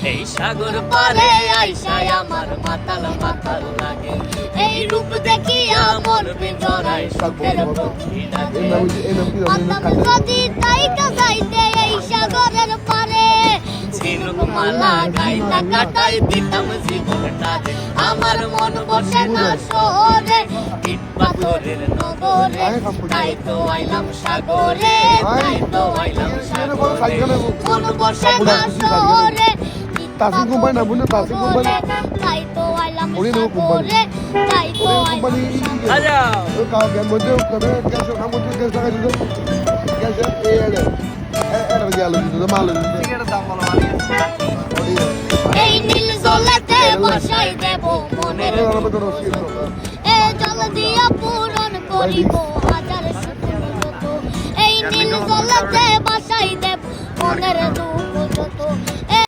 এই সাগর পারে আইসায় আমার মাতাল মাতাল লাগে এই রূপ দেখিয়া মন বিজড়ায় সুখের পক্ষী ডাকে মাতাম যদি তাইকা যাইতে এই সাগরের পারে ঝিনুক মালা গাইতা কাটাই দিতাম জীবনটারে আমার মন বসে না শহরে ইট পাথরের নগরে তাই তো আইলাম সাগরে তাই তো আইলাম সাগরে মন বসে না শহরে Tasing kumpay na muna, tasing kumpay. তাই তো আইলাম সাগরে তাই তো আইলাম আজা Kaya mo dito, kami, kesyo, kamo dito, kesyo, kesyo, kesyo, era gelo dito, malo dito. টিকেটের দাম বলো মানে এই নীল জলেতে বসাই দেব মনের এ জল দিয়া পূরণ করিব হাজার সুখের যত এই নীল জলেতে বসাই দেব মনের দুঃখ যত